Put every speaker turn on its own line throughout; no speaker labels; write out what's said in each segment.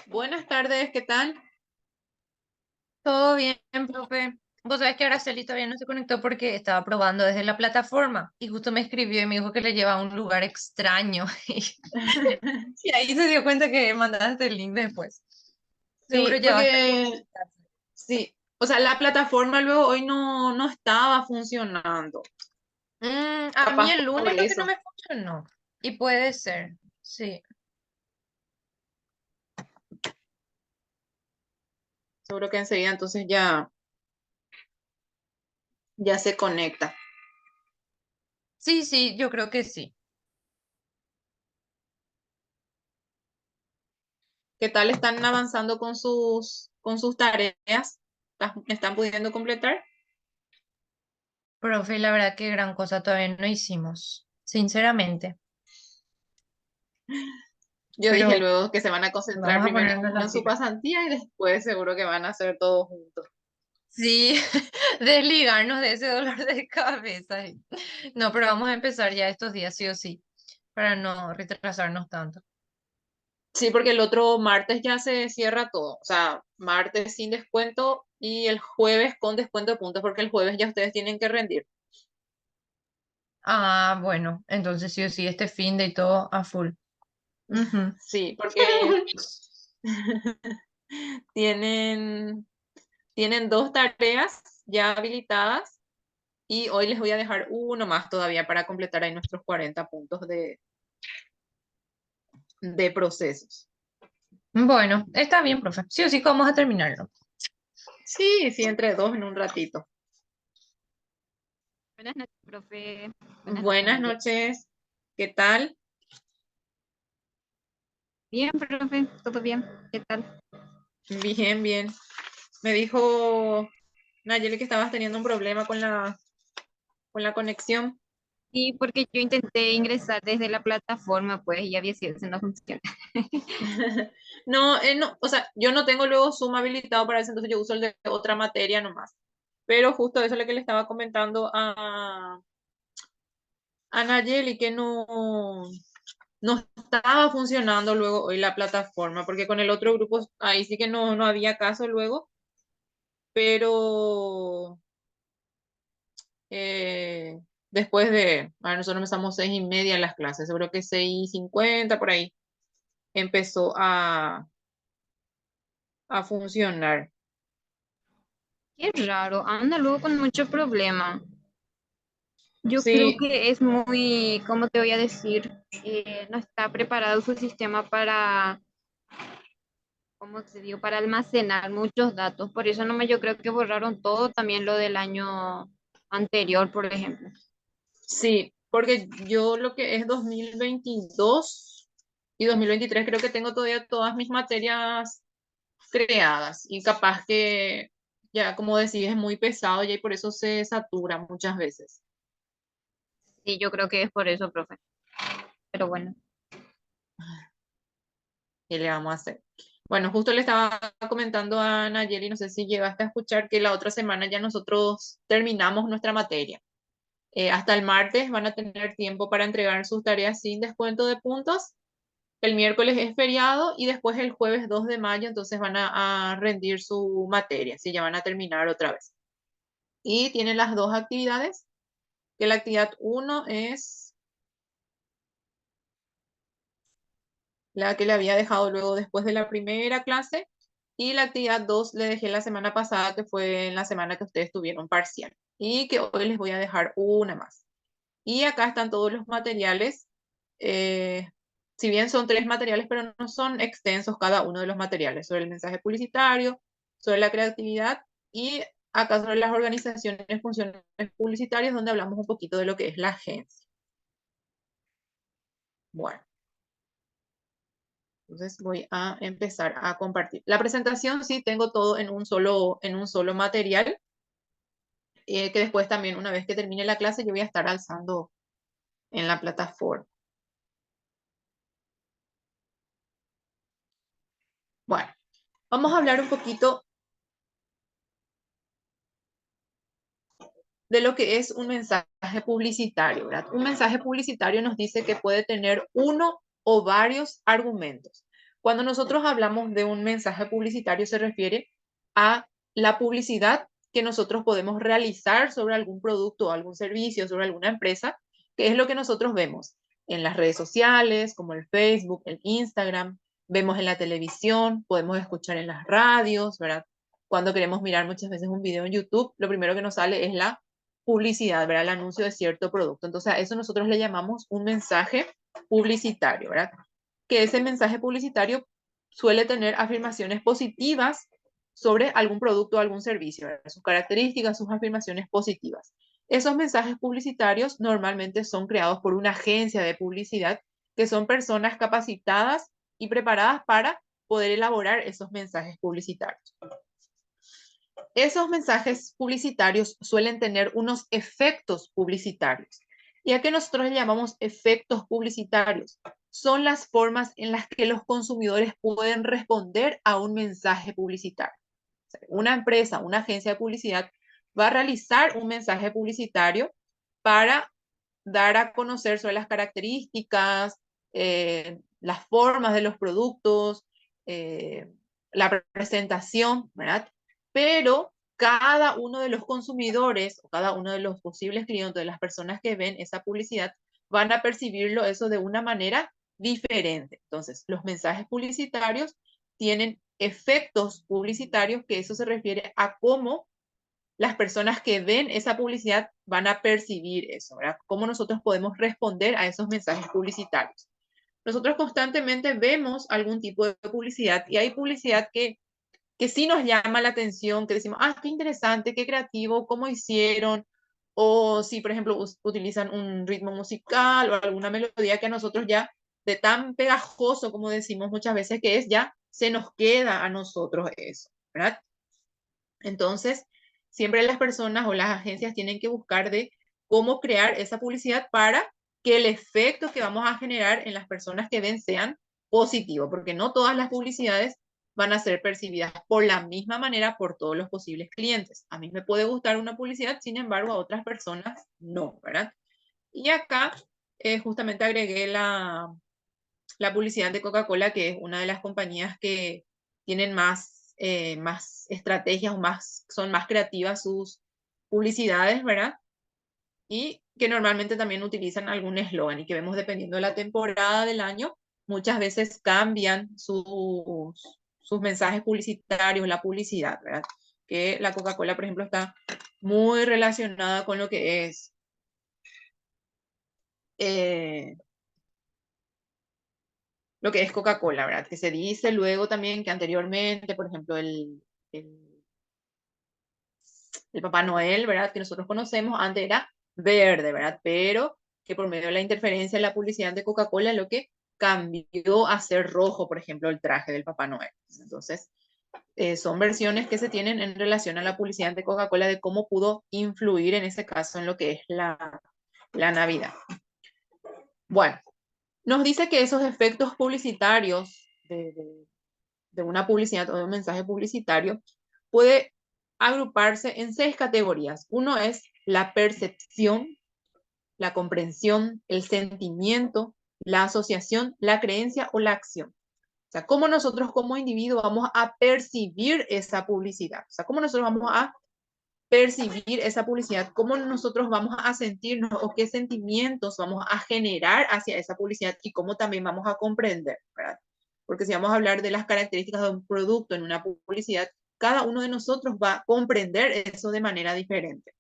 Buenas tardes, ¿qué tal?
Todo bien, profe. Vos sabés que Araceli todavía no se conectó porque estaba probando desde la plataforma y justo me escribió y me dijo que le lleva a un lugar extraño. Y ahí se dio cuenta que mandaste el link después. Seguro
Sí,
llevaste a
porque
conectarse.
sí, o sea, la plataforma luego hoy no estaba funcionando.
A mí
Capaz
el
por
lunes lo que no
eso.
me funcionó. Y puede ser, sí.
Seguro que enseguida entonces ya se conecta.
Sí, sí, yo creo que sí.
¿Qué tal están avanzando con sus tareas? ¿Están pudiendo completar?
Profe, la verdad que gran cosa todavía no hicimos, sinceramente.
Yo dije
Pero
luego que se van a concentrar
vamos a
primero
ponernos la
en su
pila.
pasantía y después seguro que van a hacer todo juntos.
Sí, desligarnos de ese dolor de cabeza. No, pero vamos a empezar ya estos días, sí o sí, para no retrasarnos tanto.
Sí, porque el otro martes ya se cierra todo. O sea, martes sin descuento y el jueves con descuento de puntos, porque el jueves ya ustedes tienen que rendir.
Ah, bueno, entonces sí o sí, este fin de y todo a full. Ujú.
Sí, porque tienen, tienen dos tareas ya habilitadas y hoy les voy a dejar uno más todavía para completar ahí nuestros 40 puntos de procesos.
Bueno, está bien, profe. Sí o sí, vamos a terminarlo.
Sí, sí, entre dos en un ratito.
Buenas noches, profe. Buenas noches,
Buenas
Nayeli.
noches, ¿qué tal?
Bien, profe, todo bien. ¿Qué tal?
Bien, bien. Me dijo Nayeli que estabas teniendo un problema con la conexión.
Sí, porque yo intenté ingresar desde la plataforma, pues, y había sido, eso no funciona.
No, no, o sea, yo no tengo luego Zoom habilitado para eso, entonces yo uso el de otra materia nomás. Pero justo eso es lo que le estaba comentando a Nayeli, que no estaba funcionando luego hoy la plataforma, porque con el otro grupo ahí sí que no había caso luego, pero después nosotros empezamos 6:30 en las clases, seguro que 6:50 por ahí empezó a funcionar.
Qué raro, anda luego con mucho problema. Yo creo
Sí,
que es muy, ¿cómo te voy a decir? No está preparado su sistema para, ¿cómo te digo? Para almacenar muchos datos. Por eso no me, yo creo que borraron todo, también lo del año anterior, por ejemplo.
sí, porque yo lo que es 2022 y 2023 creo que tengo todavía todas mis materias creadas y capaz que ya como decís es muy pesado ya y por eso se satura muchas veces.
Sí, yo creo que es por eso, profe. Pero bueno.
¿Qué le vamos a hacer? Bueno, justo le estaba comentando a Nayeli, no sé si llegaste a escuchar que la otra semana ya nosotros terminamos nuestra materia. Hasta el martes van a tener tiempo para entregar sus tareas sin descuento de puntos. El miércoles es feriado y después el jueves 2 de mayo entonces van a rendir su materia, si ya van a terminar otra vez. Y tienen las dos actividades, que la actividad uno es la que le había dejado luego después de la primera clase y la actividad 2 le dejé la semana pasada, que fue en la semana que ustedes tuvieron parcial y que hoy les voy a dejar una más. Y acá están todos los materiales. eh, si bien son tres materiales, pero no son extensos cada uno de los materiales, sobre el mensaje publicitario, sobre la creatividad y acá sobre las organizaciones, funciones publicitarias, donde hablamos un poquito de lo que es la agencia. Bueno, entonces voy a empezar a compartir. La presentación sí tengo todo en un solo material, que después también, una vez que termine la clase, yo voy a estar alzando en la plataforma. Bueno, vamos a hablar un poquito de lo que es un mensaje publicitario, ¿verdad? Un mensaje publicitario nos dice que puede tener uno o varios argumentos. Cuando nosotros hablamos de un mensaje publicitario se refiere a la publicidad que nosotros podemos realizar sobre algún producto o algún servicio, sobre alguna empresa, que es lo que nosotros vemos en las redes sociales, como el Facebook, el Instagram, vemos en la televisión, podemos escuchar en las radios, ¿verdad? Cuando queremos mirar muchas veces un video en YouTube, lo primero que nos sale es la publicidad, ¿verdad? El anuncio de cierto producto. Entonces, a eso nosotros le llamamos un mensaje publicitario, ¿verdad? Que ese mensaje publicitario suele tener afirmaciones positivas sobre algún producto o algún servicio, ¿verdad? Sus características, sus afirmaciones positivas. Esos mensajes publicitarios normalmente son creados por una agencia de publicidad que son personas capacitadas y preparadas para poder elaborar esos mensajes publicitarios. Esos mensajes publicitarios suelen tener unos efectos publicitarios. ¿Y a qué nosotros le llamamos efectos publicitarios? Son las formas en las que los consumidores pueden responder a un mensaje publicitario. O sea, una empresa, una agencia de publicidad va a realizar un mensaje publicitario para dar a conocer sobre las características, las formas de los productos, la presentación, ¿verdad? Pero cada uno de los consumidores o cada uno de los posibles clientes, de las personas que ven esa publicidad, van a percibirlo eso de una manera diferente. Entonces, los mensajes publicitarios tienen efectos publicitarios, que eso se refiere a cómo las personas que ven esa publicidad van a percibir eso, ¿verdad? Cómo nosotros podemos responder a esos mensajes publicitarios. Nosotros constantemente vemos algún tipo de publicidad y hay publicidad que sí nos llama la atención, que decimos, ah, qué interesante, qué creativo, cómo hicieron, o si, por ejemplo, utilizan un ritmo musical o alguna melodía que a nosotros ya, de tan pegajoso, como decimos muchas veces que es, ya se nos queda a nosotros eso, ¿verdad? Entonces, siempre las personas o las agencias tienen que buscar de cómo crear esa publicidad para que el efecto que vamos a generar en las personas que ven sean positivo, porque no todas las publicidades van a ser percibidas por la misma manera por todos los posibles clientes. A mí me puede gustar una publicidad, sin embargo, a otras personas no, ¿verdad? Y acá justamente agregué la publicidad de Coca-Cola, que es una de las compañías que tienen más estrategias o son más creativas sus publicidades, ¿verdad? Y que normalmente también utilizan algún eslogan y que vemos dependiendo de la temporada del año, muchas veces cambian sus mensajes publicitarios, la publicidad, ¿verdad? Que la Coca-Cola, por ejemplo, está muy relacionada con lo que es eh, Coca-Cola, ¿verdad? Que se dice luego también que anteriormente, por ejemplo, el, el Papá Noel, ¿verdad? Que nosotros conocemos, antes era verde, ¿verdad? Pero que por medio de la interferencia en la publicidad de Coca-Cola, lo que cambió a ser rojo, por ejemplo, el traje del Papá Noel. Entonces, son versiones que se tienen en relación a la publicidad de Coca-Cola de cómo pudo influir en ese caso en lo que es la Navidad. Bueno, nos dice que esos efectos publicitarios de una publicidad o de un mensaje publicitario puede agruparse en 6 categorías. Uno es la percepción, la comprensión, el sentimiento, la asociación, la creencia o la acción. O sea, cómo nosotros como individuo vamos a percibir esa publicidad. O sea, cómo nosotros vamos a percibir esa publicidad, cómo nosotros vamos a sentirnos o qué sentimientos vamos a generar hacia esa publicidad y cómo también vamos a comprender, ¿verdad? Porque si vamos a hablar de las características de un producto en una publicidad, cada uno de nosotros va a comprender eso de manera diferente.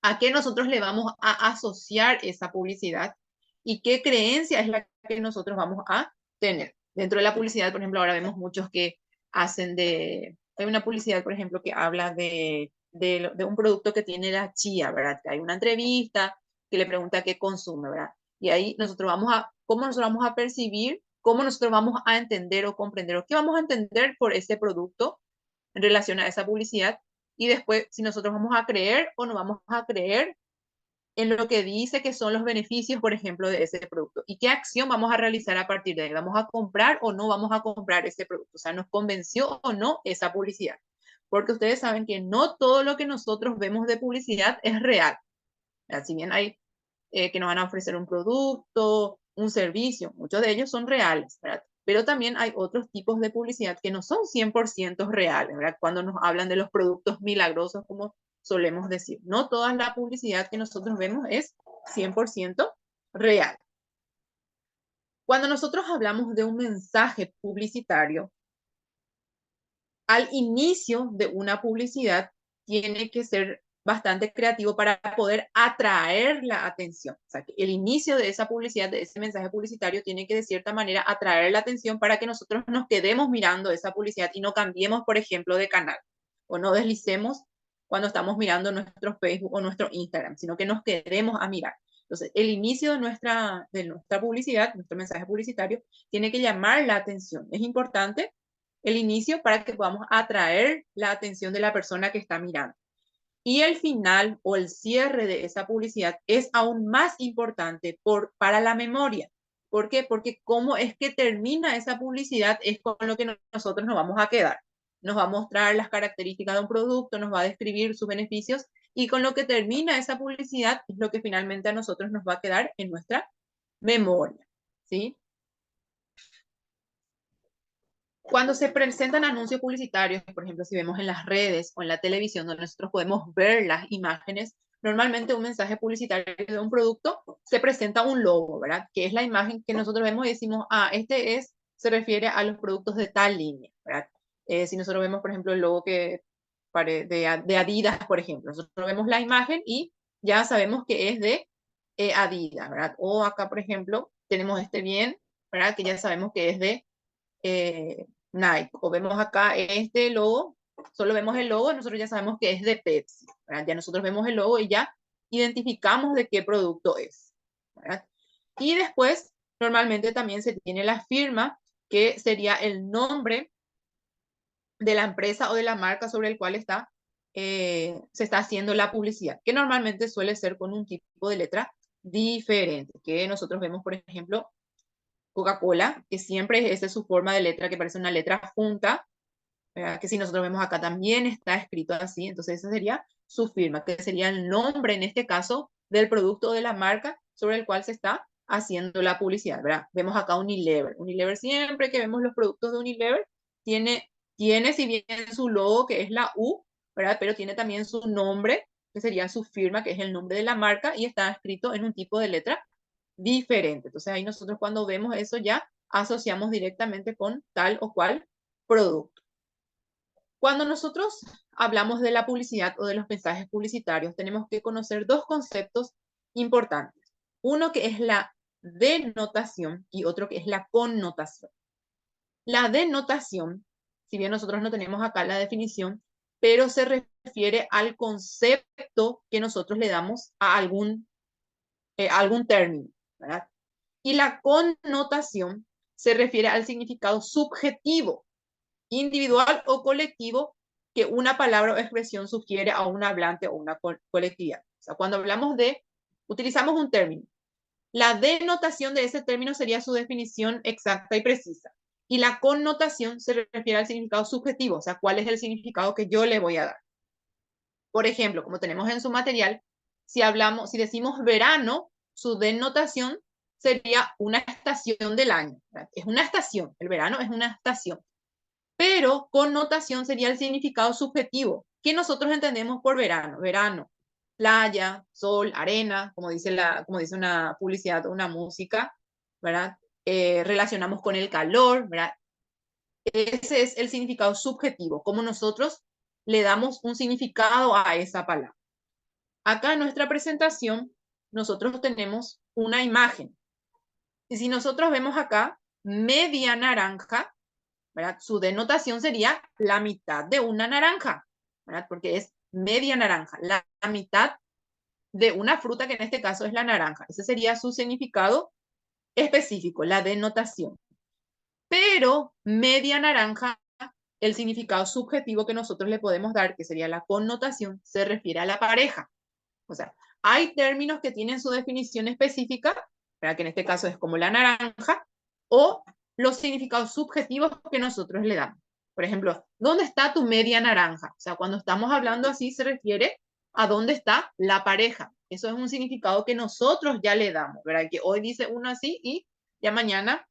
¿A qué nosotros le vamos a asociar esa publicidad? ¿Y qué creencia es la que nosotros vamos a tener? Dentro de la publicidad, por ejemplo, ahora vemos muchos que hacen hay una publicidad, por ejemplo, que habla de un producto que tiene la chía, ¿verdad? Que hay una entrevista que le pregunta qué consume, ¿verdad? Y ahí ¿cómo nosotros vamos a percibir, cómo nosotros vamos a entender o comprender, o qué vamos a entender por ese producto en relación a esa publicidad? Y después, si nosotros vamos a creer o no vamos a creer en lo que dice que son los beneficios, por ejemplo, de ese producto. ¿Y qué acción vamos a realizar a partir de ahí? ¿Vamos a comprar o no vamos a comprar ese producto? O sea, ¿nos convenció o no esa publicidad? Porque ustedes saben que no todo lo que nosotros vemos de publicidad es real. Si bien hay que nos van a ofrecer un producto, un servicio, muchos de ellos son reales, ¿verdad? Pero también hay otros tipos de publicidad que no son 100% reales, ¿verdad? Cuando nos hablan de los productos milagrosos, como solemos decir. No toda la publicidad que nosotros vemos es 100% real. Cuando nosotros hablamos de un mensaje publicitario, al inicio de una publicidad tiene que ser bastante creativo para poder atraer la atención. O sea, que el inicio de esa publicidad, de ese mensaje publicitario, tiene que de cierta manera atraer la atención para que nosotros nos quedemos mirando esa publicidad y no cambiemos, por ejemplo, de canal o no deslicemos cuando estamos mirando nuestro Facebook o nuestro Instagram, sino que nos quedemos a mirar. Entonces, el inicio de nuestra publicidad, nuestro mensaje publicitario, tiene que llamar la atención. Es importante el inicio para que podamos atraer la atención de la persona que está mirando. Y el final o el cierre de esa publicidad es aún más importante para la memoria. ¿Por qué? Porque cómo es que termina esa publicidad es con lo que nosotros nos vamos a quedar. Nos va a mostrar las características de un producto, nos va a describir sus beneficios y con lo que termina esa publicidad es lo que finalmente a nosotros nos va a quedar en nuestra memoria. ¿Sí? Cuando se presentan anuncios publicitarios, por ejemplo, si vemos en las redes o en la televisión, donde nosotros podemos ver las imágenes, normalmente un mensaje publicitario de un producto se presenta un logo, ¿verdad? Que es la imagen que nosotros vemos y decimos, se refiere a los productos de tal línea, ¿verdad? Si nosotros vemos, por ejemplo, el logo de Adidas, por ejemplo, nosotros vemos la imagen y ya sabemos que es de Adidas, ¿verdad? O acá, por ejemplo, tenemos bien, ¿verdad? Que ya sabemos que es de Nike, o vemos acá este logo, solo vemos el logo, nosotros ya sabemos que es de Pepsi, ¿verdad? Ya nosotros vemos el logo y ya identificamos de qué producto es, ¿verdad? Y después, normalmente también se tiene la firma, que sería el nombre de la empresa o de la marca sobre el cual se está haciendo la publicidad, que normalmente suele ser con un tipo de letra diferente, que nosotros vemos, por ejemplo, Coca-Cola, que siempre esa es su forma de letra, que parece una letra junta, ¿verdad? Que si nosotros vemos acá también está escrito así, entonces esa sería su firma, que sería el nombre en este caso del producto o de la marca sobre el cual se está haciendo la publicidad, ¿verdad? Vemos acá Unilever. Unilever, siempre que vemos los productos de Unilever, tiene si bien su logo, que es la U, ¿verdad? Pero tiene también su nombre, que sería su firma, que es el nombre de la marca, y está escrito en un tipo de letra diferente. Entonces ahí nosotros cuando vemos eso ya asociamos directamente con tal o cual producto. Cuando nosotros hablamos de la publicidad o de los mensajes publicitarios, tenemos que conocer dos conceptos importantes. Uno que es la denotación y otro que es la connotación. La denotación, si bien nosotros no tenemos acá la definición, pero se refiere al concepto que nosotros le damos a algún término, ¿verdad? Y la connotación se refiere al significado subjetivo, individual o colectivo que una palabra o expresión sugiere a un hablante o una colectividad. O sea, cuando utilizamos un término, la denotación de ese término sería su definición exacta y precisa. Y la connotación se refiere al significado subjetivo, o sea, cuál es el significado que yo le voy a dar. Por ejemplo, como tenemos en su material, si decimos verano, su denotación sería una estación del año. ¿Verdad? Es una estación, el verano es una estación. Pero connotación sería el significado subjetivo. ¿Qué nosotros entendemos por verano? Verano, playa, sol, arena, como dice una publicidad o una música, ¿verdad? Relacionamos con el calor, ¿verdad? Ese es el significado subjetivo, como nosotros le damos un significado a esa palabra. Acá en nuestra presentación, nosotros tenemos una imagen. Y si nosotros vemos acá, media naranja, ¿verdad? Su denotación sería la mitad de una naranja, ¿verdad? Porque es media naranja, la mitad de una fruta que en este caso es la naranja. Ese sería su significado específico, la denotación. Pero media naranja, el significado subjetivo que nosotros le podemos dar, que sería la connotación, se refiere a la pareja. O sea, hay términos que tienen su definición específica, ¿verdad? Que en este caso es como la naranja, o los significados subjetivos que nosotros le damos. Por ejemplo, ¿dónde está tu media naranja? O sea, cuando estamos hablando así se refiere a dónde está la pareja. Eso es un significado que nosotros ya le damos, ¿verdad? Que hoy dice uno así y ya mañana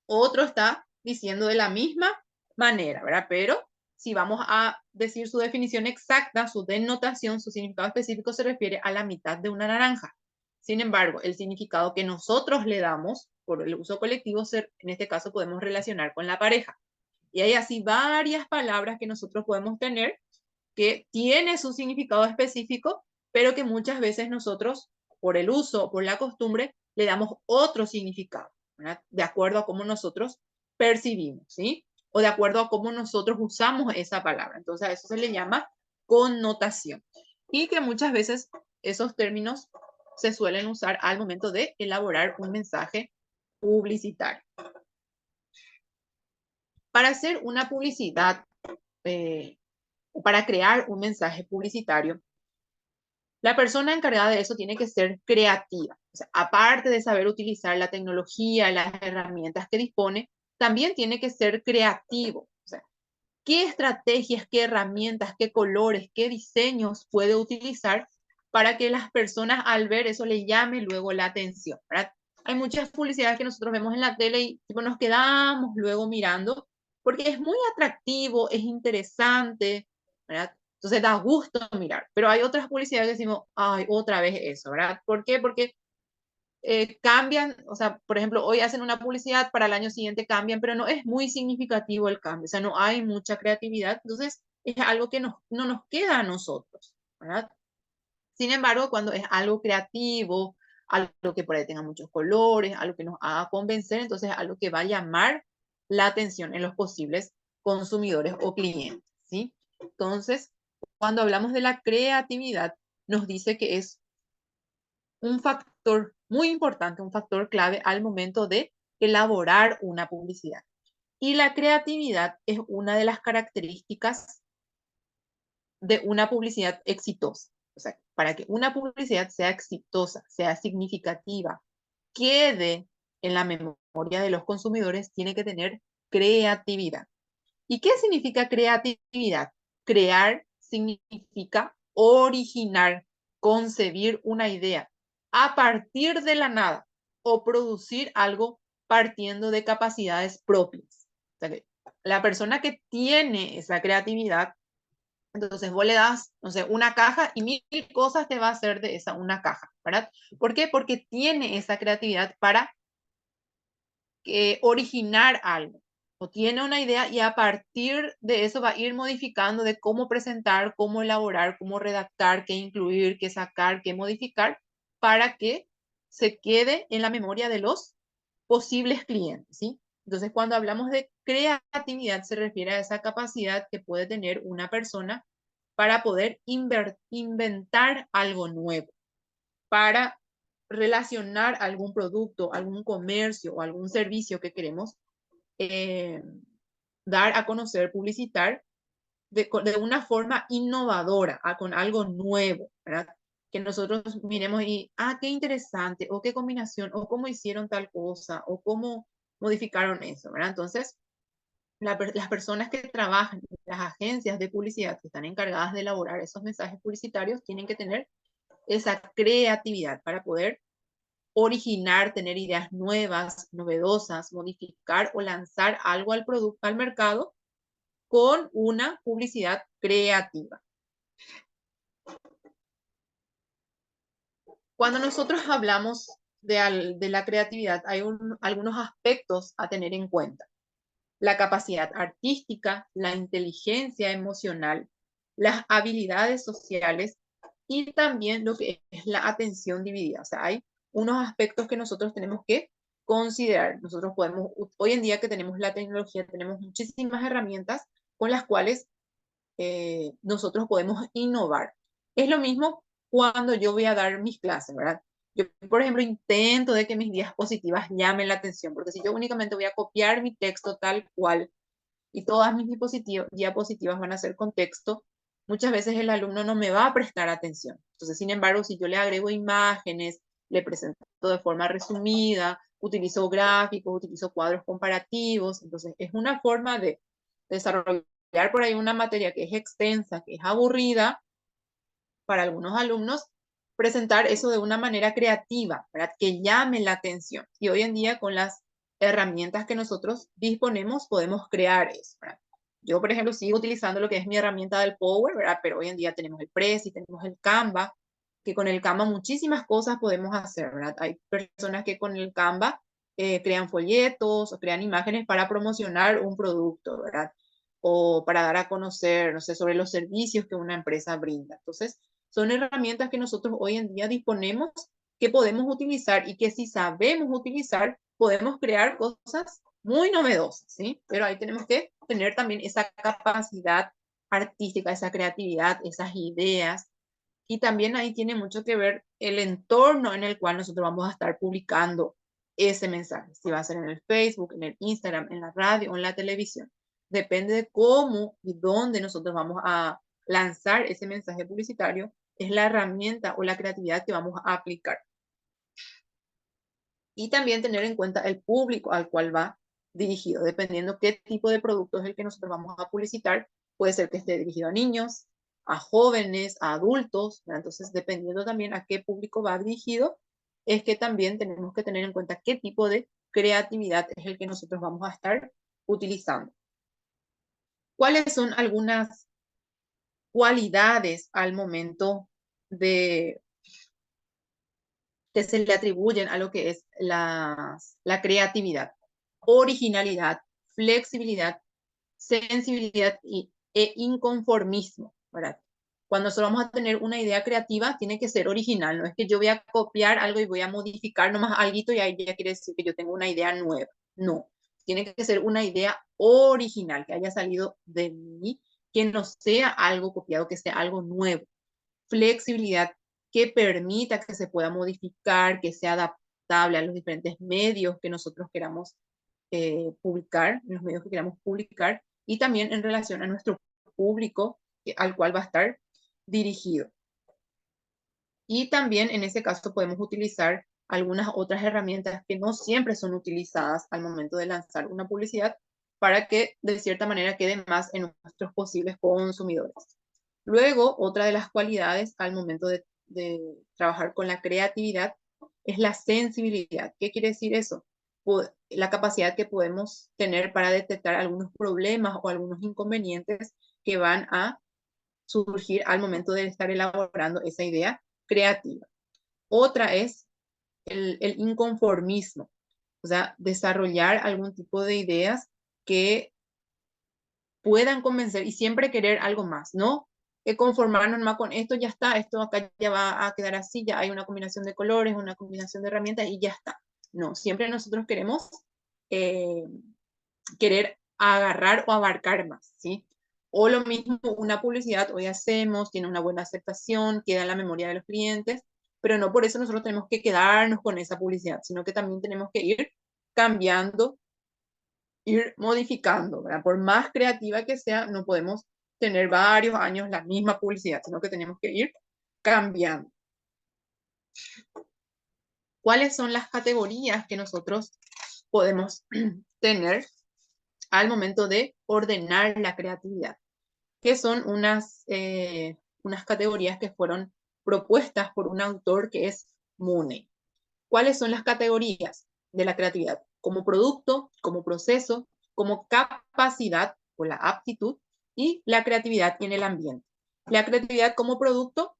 Otro está diciendo de la misma manera, ¿verdad? Pero si vamos a decir su definición exacta, su denotación, su significado específico se refiere a la mitad de una naranja. Sin embargo, el significado que nosotros le damos por el uso colectivo, en este caso podemos relacionar con la pareja. Y hay así varias palabras que nosotros podemos tener que tiene su significado específico, pero que muchas veces nosotros, por el uso, por la costumbre, le damos otro significado, ¿verdad? De acuerdo a cómo nosotros percibimos, ¿sí? O de acuerdo a cómo nosotros usamos esa palabra. Entonces a eso se le llama connotación. Y que muchas veces esos términos se suelen usar al momento de elaborar un mensaje publicitario. Para hacer una publicidad, para crear un mensaje publicitario, la persona encargada de eso tiene que ser creativa. O sea, aparte de saber utilizar la tecnología, las herramientas que dispone, también tiene que ser creativo. O sea, ¿qué estrategias, qué herramientas, qué colores, qué diseños puede utilizar para que las personas al ver eso le llame luego la atención, ¿verdad? Hay muchas publicidades que nosotros vemos en la tele y tipo, nos quedamos luego mirando porque es muy atractivo, es interesante, ¿verdad? Entonces da gusto mirar, pero hay otras publicidades que decimos, ay, otra vez eso, ¿verdad? ¿Por qué? Porque cambian, o sea, por ejemplo, hoy hacen una publicidad, para el año siguiente cambian, pero no es muy significativo el cambio, o sea, no hay mucha creatividad, entonces es algo que no nos queda a nosotros, ¿verdad? Sin embargo, cuando es algo creativo, algo que por ahí tenga muchos colores, algo que nos haga convencer, entonces es algo que va a llamar la atención en los posibles consumidores o clientes, ¿sí? Entonces, cuando hablamos de la creatividad, nos dice que es un factor muy importante, un factor clave al momento de elaborar una publicidad. Y la creatividad es una de las características de una publicidad exitosa. O sea, para que una publicidad sea exitosa, sea significativa, quede en la memoria de los consumidores, tiene que tener creatividad. ¿Y qué significa creatividad? Crear significa originar, concebir una idea a partir de la nada o producir algo partiendo de capacidades propias. O sea, que la persona que tiene esa creatividad, entonces vos le das, no sé, una caja y mil cosas te va a hacer de esa una caja, ¿verdad? ¿Por qué? Porque tiene esa creatividad para originar algo o tiene una idea y a partir de eso va a ir modificando de cómo presentar, cómo elaborar, cómo redactar, qué incluir, qué sacar, qué modificar para que se quede en la memoria de los posibles clientes, ¿sí? Entonces, cuando hablamos de creatividad, se refiere a esa capacidad que puede tener una persona para poder inventar algo nuevo, para relacionar algún producto, algún comercio o algún servicio que queremos eh, dar a conocer, publicitar de una forma innovadora, con algo nuevo, ¿verdad? Que nosotros miremos y, qué interesante, o qué combinación, o cómo hicieron tal cosa, o cómo modificaron eso, ¿verdad? Entonces, las personas que trabajan, las agencias de publicidad que están encargadas de elaborar esos mensajes publicitarios, tienen que tener esa creatividad para poder originar, tener ideas nuevas, novedosas, modificar o lanzar algo al producto, al mercado con una publicidad creativa. Cuando nosotros hablamos de la creatividad, hay algunos aspectos a tener en cuenta. La capacidad artística, la inteligencia emocional, las habilidades sociales y también lo que es la atención dividida. O sea, hay unos aspectos que nosotros tenemos que considerar. Nosotros podemos, hoy en día que tenemos la tecnología, tenemos muchísimas herramientas con las cuales nosotros podemos innovar. Es lo mismo cuando yo voy a dar mis clases, ¿verdad? Yo, por ejemplo, intento de que mis diapositivas llamen la atención, porque si yo únicamente voy a copiar mi texto tal cual y todas mis diapositivas van a ser con texto, muchas veces el alumno no me va a prestar atención. Entonces, sin embargo, si yo le agrego imágenes, le presento de forma resumida, utilizo gráficos, utilizo cuadros comparativos, entonces es una forma de desarrollar por ahí una materia que es extensa, que es aburrida para algunos alumnos, presentar eso de una manera creativa, ¿verdad? Que llame la atención. Y hoy en día con las herramientas que nosotros disponemos, podemos crear eso, ¿verdad? Yo, por ejemplo, sigo utilizando lo que es mi herramienta del Power, ¿verdad? Pero hoy en día tenemos el Prezi, tenemos el Canva, que con el Canva muchísimas cosas podemos hacer, ¿verdad? Hay personas que con el Canva crean folletos o crean imágenes para promocionar un producto, ¿verdad? O para dar a conocer, no sé, sobre los servicios que una empresa brinda. Entonces, son herramientas que nosotros hoy en día disponemos, que podemos utilizar y que si sabemos utilizar, podemos crear cosas muy novedosas, ¿sí? Pero ahí tenemos que tener también esa capacidad artística, esa creatividad, esas ideas. Y también ahí tiene mucho que ver el entorno en el cual nosotros vamos a estar publicando ese mensaje. Si va a ser en el Facebook, en el Instagram, en la radio o en la televisión. Depende de cómo y dónde nosotros vamos a lanzar ese mensaje publicitario, es la herramienta o la creatividad que vamos a aplicar. Y también tener en cuenta el público al cual va dirigido, dependiendo qué tipo de producto es el que nosotros vamos a publicitar. Puede ser que esté dirigido a niños, a jóvenes, a adultos, ¿verdad? Entonces, dependiendo también a qué público va dirigido, es que también tenemos que tener en cuenta qué tipo de creatividad es el que nosotros vamos a estar utilizando. ¿Cuáles son algunas cualidades al momento de que se le atribuyen a lo que es la creatividad? Originalidad, flexibilidad, sensibilidad e inconformismo, ¿verdad? Cuando nosotros vamos a tener una idea creativa, tiene que ser original, no es que yo voy a copiar algo y voy a modificar nomás algo y ahí ya quiere decir que yo tengo una idea nueva. No, tiene que ser una idea original, que haya salido de mí, que no sea algo copiado, que sea algo nuevo. Flexibilidad, que permita que se pueda modificar, que sea adaptable a los diferentes medios que nosotros queramos publicar, en los medios que queramos publicar, y también en relación a nuestro público al cual va a estar dirigido. Y también en ese caso podemos utilizar algunas otras herramientas que no siempre son utilizadas al momento de lanzar una publicidad para que de cierta manera quede más en nuestros posibles consumidores. Luego, otra de las cualidades al momento de trabajar con la creatividad es la sensibilidad. ¿Qué quiere decir eso? La capacidad que podemos tener para detectar algunos problemas o algunos inconvenientes que van a surgir al momento de estar elaborando esa idea creativa. Otra es el inconformismo, o sea, desarrollar algún tipo de ideas que puedan convencer y siempre querer algo más, ¿no? Conformarnos más con esto, ya está, esto acá ya va a quedar así, ya hay una combinación de colores, una combinación de herramientas y ya está. No, siempre nosotros queremos eh, querer agarrar o abarcar más, ¿sí? O lo mismo, una publicidad hoy hacemos, tiene una buena aceptación, queda en la memoria de los clientes, pero no por eso nosotros tenemos que quedarnos con esa publicidad, sino que también tenemos que ir cambiando, ir modificando, ¿verdad? Por más creativa que sea, no podemos tener varios años la misma publicidad, sino que tenemos que ir cambiando. ¿Cuáles son las categorías que nosotros podemos tener al momento de ordenar la creatividad? Que son unas categorías que fueron propuestas por un autor que es Mooney. ¿Cuáles son las categorías de la creatividad? Como producto, como proceso, como capacidad o la aptitud y la creatividad en el ambiente. La creatividad como producto,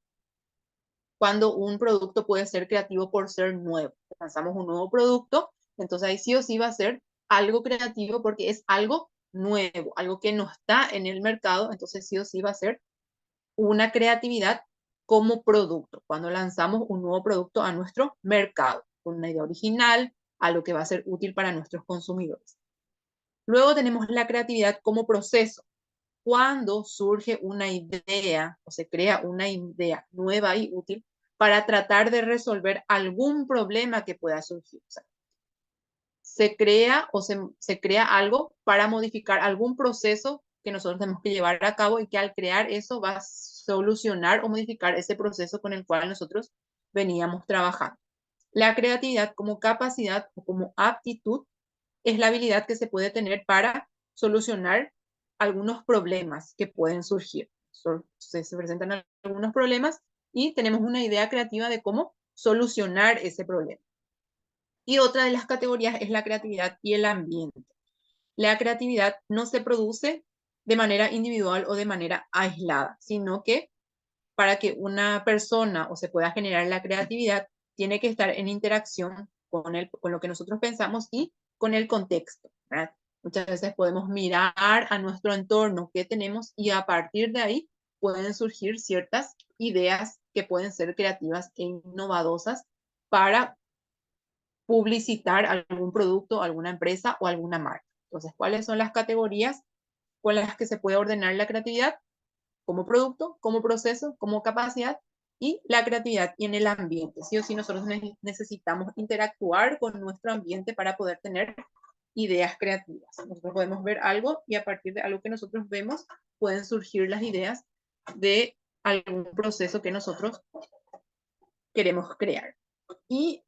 cuando un producto puede ser creativo por ser nuevo. Lanzamos un nuevo producto, entonces ahí sí o sí va a ser algo creativo porque es algo nuevo, algo que no está en el mercado, entonces sí o sí va a ser una creatividad como producto, cuando lanzamos un nuevo producto a nuestro mercado, con una idea original, algo que va a ser útil para nuestros consumidores. Luego tenemos la creatividad como proceso, cuando surge una idea o se crea una idea nueva y útil para tratar de resolver algún problema que pueda surgir. O sea, se crea o se crea algo para modificar algún proceso que nosotros tenemos que llevar a cabo y que al crear eso va a solucionar o modificar ese proceso con el cual nosotros veníamos trabajando. La creatividad como capacidad o como aptitud es la habilidad que se puede tener para solucionar algunos problemas que pueden surgir. Se presentan algunos problemas y tenemos una idea creativa de cómo solucionar ese problema. Y otra de las categorías es la creatividad y el ambiente. La creatividad no se produce de manera individual o de manera aislada, sino que para que una persona o se pueda generar la creatividad, tiene que estar en interacción con lo que nosotros pensamos y con el contexto, ¿verdad? Muchas veces podemos mirar a nuestro entorno que tenemos y a partir de ahí pueden surgir ciertas ideas que pueden ser creativas e innovadosas para publicitar algún producto, alguna empresa o alguna marca. Entonces, ¿cuáles son las categorías con las que se puede ordenar la creatividad? Como producto, como proceso, como capacidad y la creatividad y en el ambiente. Sí o sí nosotros necesitamos interactuar con nuestro ambiente para poder tener ideas creativas. Nosotros podemos ver algo y a partir de algo que nosotros vemos pueden surgir las ideas de algún proceso que nosotros queremos crear. Y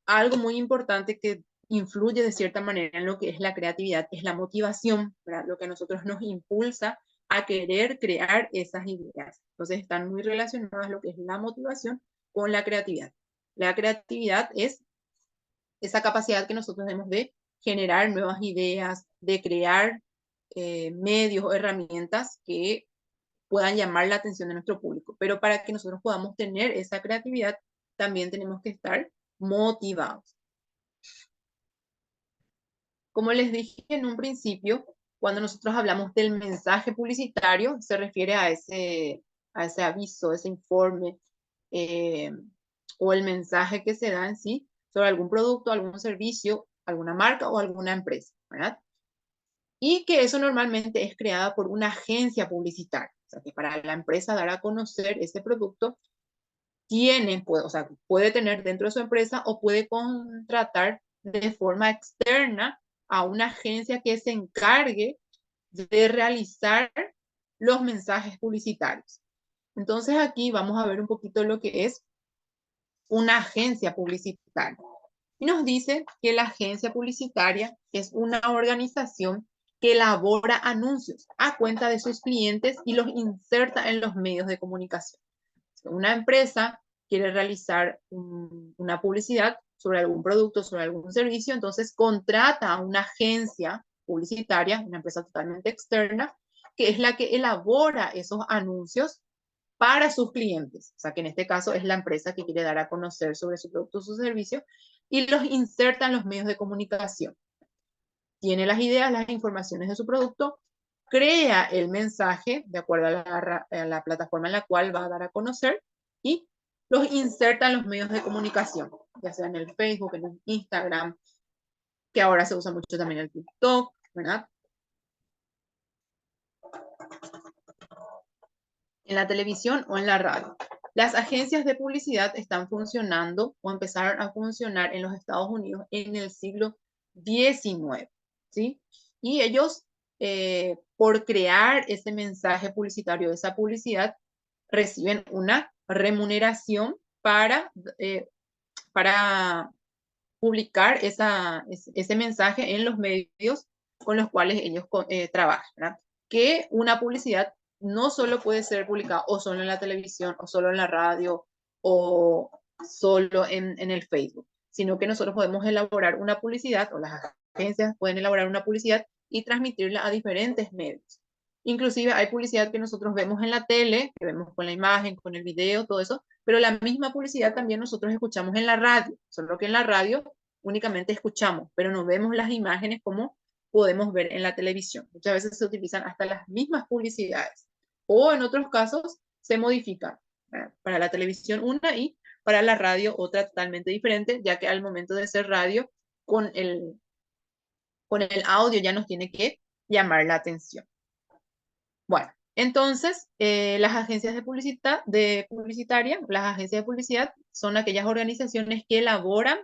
algo muy importante que influye de cierta manera en lo que es la creatividad es la motivación, ¿verdad? Lo que a nosotros nos impulsa a querer crear esas ideas. Entonces están muy relacionadas lo que es la motivación con la creatividad. La creatividad es esa capacidad que nosotros tenemos de generar nuevas ideas, de crear medios o herramientas que puedan llamar la atención de nuestro público. Pero para que nosotros podamos tener esa creatividad, también tenemos que estar motivados. Como les dije en un principio, cuando nosotros hablamos del mensaje publicitario, se refiere a ese aviso, ese informe eh, o el mensaje que se da en sí sobre algún producto, algún servicio, alguna marca o alguna empresa, ¿verdad? Y que eso normalmente es creada por una agencia publicitaria. O sea, que para la empresa dar a conocer ese producto, puede tener dentro de su empresa o puede contratar de forma externa a una agencia que se encargue de realizar los mensajes publicitarios. Entonces aquí vamos a ver un poquito lo que es una agencia publicitaria. Y nos dice que la agencia publicitaria es una organización que elabora anuncios a cuenta de sus clientes y los inserta en los medios de comunicación. Una empresa quiere realizar una publicidad sobre algún producto, sobre algún servicio, entonces contrata a una agencia publicitaria, una empresa totalmente externa, que es la que elabora esos anuncios para sus clientes. O sea, que en este caso es la empresa que quiere dar a conocer sobre su producto o su servicio y los inserta en los medios de comunicación. Tiene las ideas, las informaciones de su producto, crea el mensaje de acuerdo a la plataforma en la cual va a dar a conocer y los inserta en los medios de comunicación, ya sea en el Facebook, en el Instagram, que ahora se usa mucho también el TikTok, ¿verdad? En la televisión o en la radio. Las agencias de publicidad están funcionando o empezaron a funcionar en los Estados Unidos en el siglo XIX, ¿sí? Y ellos, por crear ese mensaje publicitario, esa publicidad, reciben una remuneración para publicar ese mensaje en los medios con los cuales ellos trabajan, ¿verdad? Que una publicidad no solo puede ser publicada o solo en la televisión o solo en la radio o solo en el Facebook, sino que nosotros podemos elaborar una publicidad o las agencias pueden elaborar una publicidad y transmitirla a diferentes medios. Inclusive hay publicidad que nosotros vemos en la tele, que vemos con la imagen, con el video, todo eso, pero la misma publicidad también nosotros escuchamos en la radio, solo que en la radio únicamente escuchamos, pero no vemos las imágenes como podemos ver en la televisión. Muchas veces se utilizan hasta las mismas publicidades o en otros casos se modifican. Para la televisión una y para la radio otra totalmente diferente, ya que al momento de ser radio, con el audio ya nos tiene que llamar la atención. Bueno, entonces, las agencias las agencias de publicidad son aquellas organizaciones que elaboran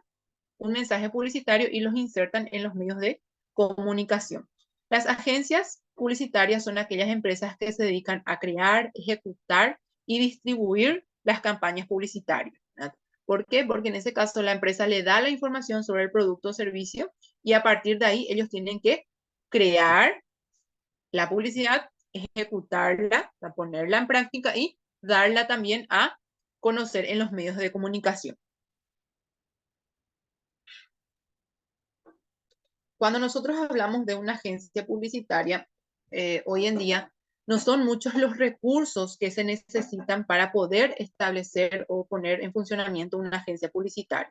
un mensaje publicitario y los insertan en los medios de comunicación. Las agencias publicitarias son aquellas empresas que se dedican a crear, ejecutar y distribuir las campañas publicitarias, ¿verdad? ¿Por qué? Porque en ese caso la empresa le da la información sobre el producto o servicio y a partir de ahí ellos tienen que crear la publicidad, ejecutarla, ponerla en práctica y darla también a conocer en los medios de comunicación. cuando nosotros hablamos de una agencia publicitaria, hoy en día no son muchos los recursos que se necesitan para poder establecer o poner en funcionamiento una agencia publicitaria.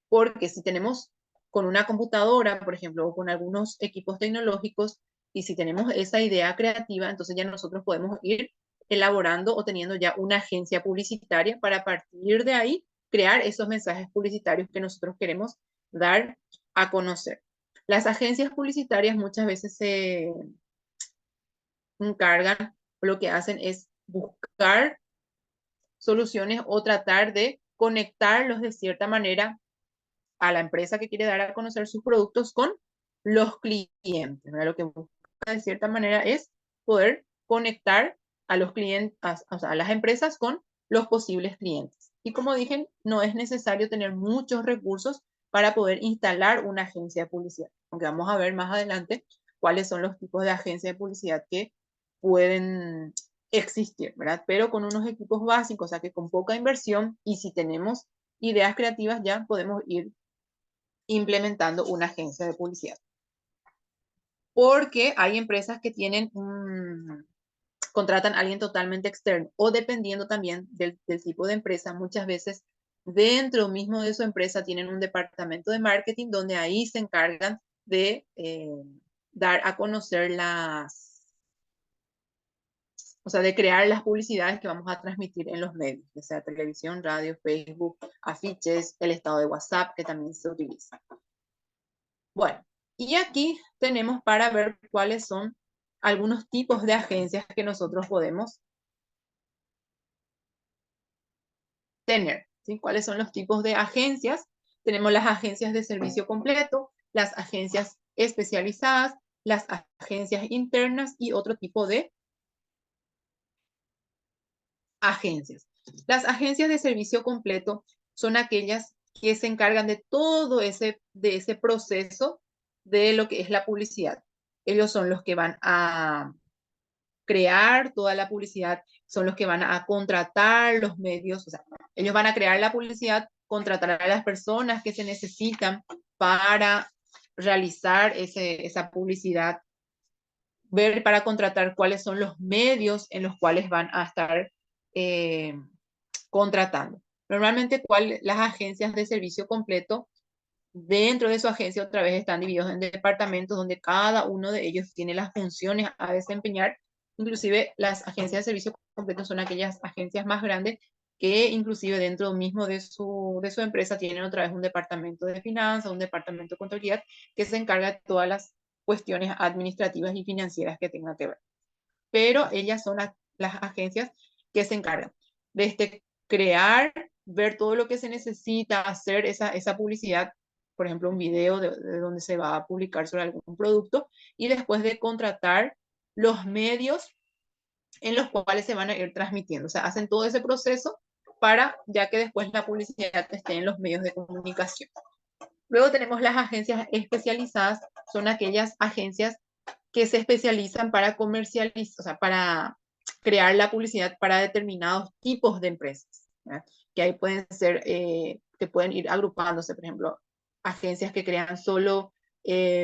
Porque si tenemos con una computadora, por ejemplo, o con algunos equipos tecnológicos, y si tenemos esa idea creativa, entonces ya nosotros podemos ir elaborando o teniendo ya una agencia publicitaria para a partir de ahí crear esos mensajes publicitarios que nosotros queremos dar a conocer. Las agencias publicitarias muchas veces se encargan, lo que hacen es buscar soluciones o tratar de conectarlos de cierta manera a la empresa que quiere dar a conocer sus productos con los clientes. ¿Verdad? Lo que busca de cierta manera es poder conectar a los clientes, o sea, a las empresas con los posibles clientes. Y como dije, no es necesario tener muchos recursos para poder instalar una agencia de publicidad. Aunque vamos a ver más adelante cuáles son los tipos de agencias de publicidad que pueden existir, ¿verdad? Pero con unos equipos básicos, o sea que con poca inversión y si tenemos ideas creativas ya podemos ir implementando una agencia de publicidad. Porque hay empresas que tienen contratan a alguien totalmente externo o dependiendo también del tipo de empresa, muchas veces dentro mismo de su empresa tienen un departamento de marketing donde ahí se encargan de dar a conocer o sea, de crear las publicidades que vamos a transmitir en los medios, ya sea televisión, radio, Facebook, afiches, el estado de WhatsApp que también se utiliza. Bueno, y aquí tenemos para ver cuáles son algunos tipos de agencias que nosotros podemos tener, ¿sí? ¿Cuáles son los tipos de agencias? Tenemos las agencias de servicio completo, las agencias especializadas, las agencias internas y otro tipo de agencias. Las agencias de servicio completo son aquellas que se encargan de todo ese proceso de lo que es la publicidad. Ellos son los que van a crear toda la publicidad, son los que van a contratar los medios, o sea, ellos van a crear la publicidad, contratar a las personas que se necesitan para realizar esa publicidad, ver para contratar cuáles son los medios en los cuales van a estar contratando. Normalmente, las agencias de servicio completo, dentro de su agencia otra vez están divididos en departamentos donde cada uno de ellos tiene las funciones a desempeñar. Inclusive las agencias de servicio completo son aquellas agencias más grandes que inclusive dentro mismo de su empresa tienen otra vez un departamento de finanzas, un departamento de contabilidad que se encarga de todas las cuestiones administrativas y financieras que tengan que ver. Pero ellas son las agencias que se encargan de crear, ver todo lo que se necesita, hacer esa publicidad, por ejemplo, un video de donde se va a publicar sobre algún producto y después de contratar los medios en los cuales se van a ir transmitiendo. O sea, hacen todo ese proceso para ya que después la publicidad esté en los medios de comunicación. Luego tenemos las agencias especializadas, son aquellas agencias que se especializan para comercializar, o sea, para crear la publicidad para determinados tipos de empresas, ¿verdad? Que ahí pueden ser, que pueden ir agrupándose, por ejemplo, agencias que crean solo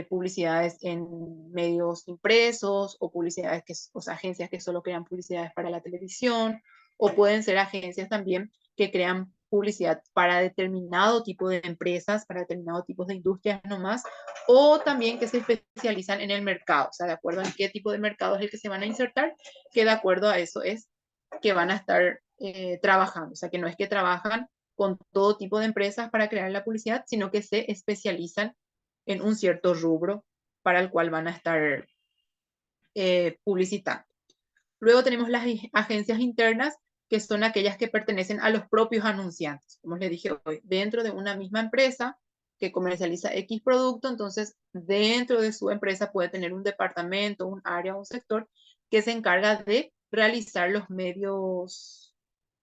publicidades en medios impresos o publicidades o sea, agencias que solo crean publicidades para la televisión o pueden ser agencias también que crean publicidad para determinado tipo de empresas, para determinados tipos de industrias nomás, o también que se especializan en el mercado, o sea, de acuerdo en qué tipo de mercado es el que se van a insertar, que de acuerdo a eso es que van a estar trabajando, o sea, que no es que trabajan con todo tipo de empresas para crear la publicidad, sino que se especializan en un cierto rubro para el cual van a estar publicitando. Luego tenemos las agencias internas, que son aquellas que pertenecen a los propios anunciantes. Como les dije hoy, dentro de una misma empresa que comercializa X producto, entonces dentro de su empresa puede tener un departamento, un área, un sector que se encarga de realizar los medios,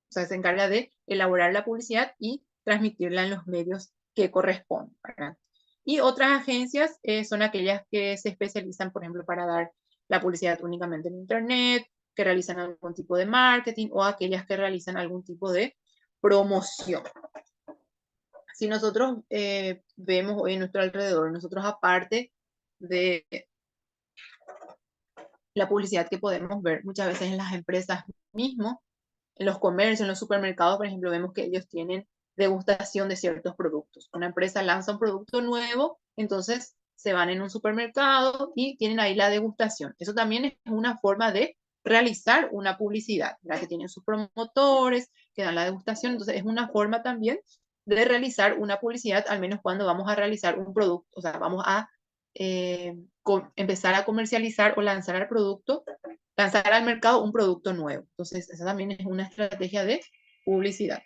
o sea, se encarga de elaborar la publicidad y transmitirla en los medios que corresponden, ¿verdad? Y otras agencias son aquellas que se especializan, por ejemplo, para dar la publicidad únicamente en Internet, que realizan algún tipo de marketing o aquellas que realizan algún tipo de promoción. Si nosotros vemos hoy en nuestro alrededor, nosotros aparte de la publicidad que podemos ver muchas veces en las empresas mismos, en los comercios, en los supermercados, por ejemplo, vemos que ellos tienen degustación de ciertos productos. Una empresa lanza un producto nuevo, entonces se van en un supermercado y tienen ahí la degustación. Eso también es una forma de realizar una publicidad, ¿verdad? Que tienen sus promotores, que dan la degustación, entonces es una forma también de realizar una publicidad, al menos cuando vamos a realizar un producto, o sea, vamos a empezar a comercializar o lanzar al producto, lanzar al mercado un producto nuevo. Entonces, esa también es una estrategia de publicidad.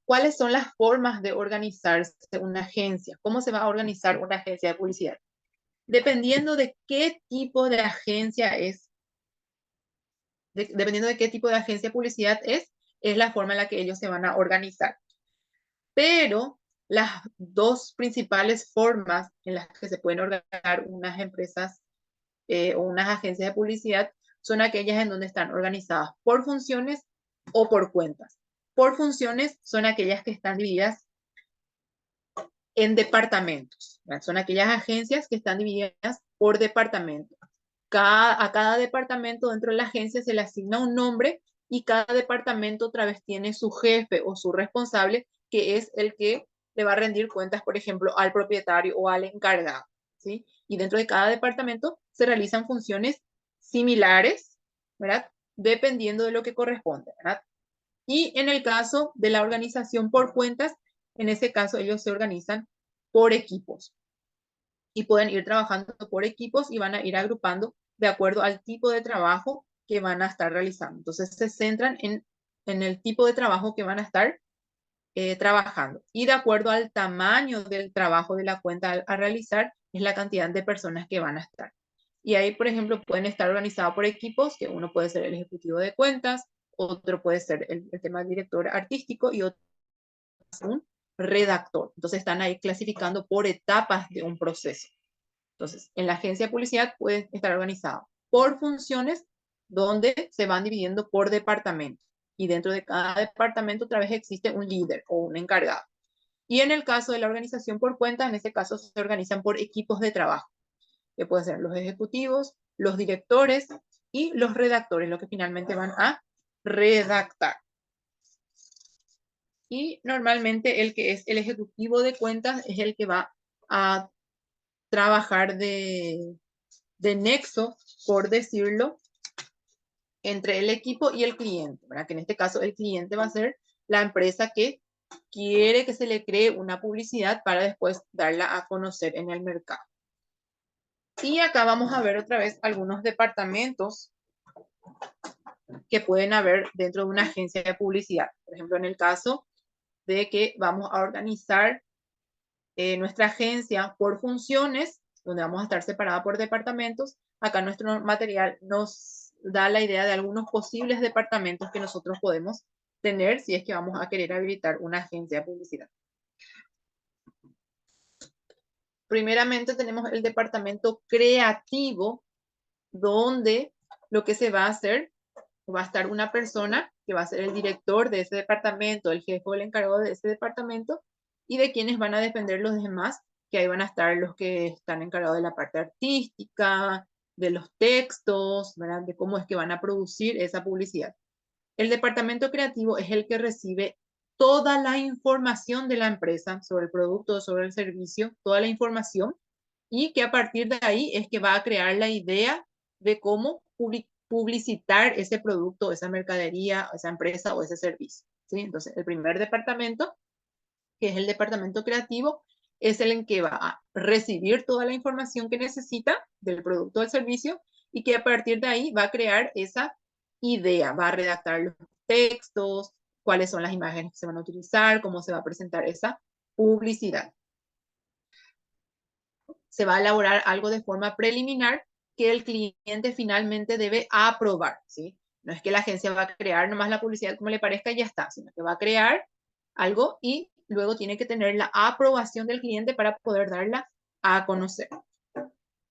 ¿Cuáles son las formas de organizarse una agencia? ¿Cómo se va a organizar una agencia de publicidad? Dependiendo de qué tipo de agencia es, dependiendo de qué tipo de agencia de publicidad es la forma en la que ellos se van a organizar. Pero las dos principales formas en las que se pueden organizar unas empresas o unas agencias de publicidad son aquellas en donde están organizadas por funciones o por cuentas. Por funciones son aquellas que están divididas en departamentos, ¿verdad? Son aquellas agencias que están divididas por departamento. A cada departamento dentro de la agencia se le asigna un nombre y cada departamento otra vez tiene su jefe o su responsable, que es el que le va a rendir cuentas, por ejemplo, al propietario o al encargado, ¿sí? Y dentro de cada departamento se realizan funciones similares, ¿verdad? Dependiendo de lo que corresponde, ¿verdad? Y en el caso de la organización por cuentas, en ese caso ellos se organizan por equipos y pueden ir trabajando por equipos y van a ir agrupando de acuerdo al tipo de trabajo que van a estar realizando. Entonces se centran en el tipo de trabajo que van a estar trabajando. Y de acuerdo al tamaño del trabajo de la cuenta a realizar, es la cantidad de personas que van a estar. Y ahí, por ejemplo, pueden estar organizados por equipos, que uno puede ser el ejecutivo de cuentas, otro puede ser el tema del director artístico y otro un redactor. Entonces están ahí clasificando por etapas de un proceso. Entonces, en la agencia de publicidad puede estar organizado por funciones donde se van dividiendo por departamento. Y dentro de cada departamento otra vez existe un líder o un encargado. Y en el caso de la organización por cuenta, en ese caso se organizan por equipos de trabajo, que pueden ser los ejecutivos, los directores y los redactores, los que finalmente van a redactar. Y normalmente el que es el ejecutivo de cuentas es el que va a trabajar de nexo, por decirlo, entre el equipo y el cliente, ¿verdad? Que en este caso el cliente va a ser la empresa que quiere que se le cree una publicidad para después darla a conocer en el mercado. Y acá vamos a ver otra vez algunos departamentos que pueden haber dentro de una agencia de publicidad. Por ejemplo, en el caso de que vamos a organizar nuestra agencia por funciones, donde vamos a estar separada por departamentos, acá nuestro material nos da la idea de algunos posibles departamentos que nosotros podemos tener si es que vamos a querer habilitar una agencia de publicidad. Primeramente tenemos el departamento creativo, donde lo que se va a hacer, va a estar una persona que va a ser el director de ese departamento, el jefe o el encargado de ese departamento, y de quienes van a depender los demás, que ahí van a estar los que están encargados de la parte artística, de los textos, ¿verdad? De cómo es que van a producir esa publicidad. El departamento creativo es el que recibe toda la información de la empresa sobre el producto, sobre el servicio, toda la información, y que a partir de ahí es que va a crear la idea de cómo publicitar ese producto, esa mercadería, esa empresa o ese servicio, ¿sí? Entonces, el primer departamento, que es el departamento creativo, es el en que va a recibir toda la información que necesita del producto o del servicio y que a partir de ahí va a crear esa idea, va a redactar los textos, cuáles son las imágenes que se van a utilizar, cómo se va a presentar esa publicidad. Se va a elaborar algo de forma preliminar que el cliente finalmente debe aprobar, ¿sí? No es que la agencia va a crear nomás la publicidad como le parezca y ya está, sino que va a crear algo y luego tiene que tener la aprobación del cliente para poder darla a conocer.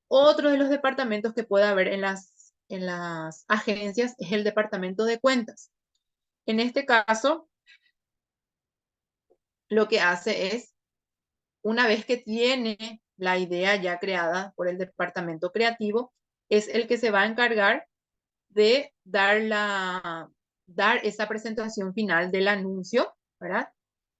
Otro de los departamentos que puede haber en las agencias es el departamento de cuentas. En este caso, lo que hace es una vez que tiene la idea ya creada por el departamento creativo, es el que se va a encargar de dar esa presentación final del anuncio, ¿verdad?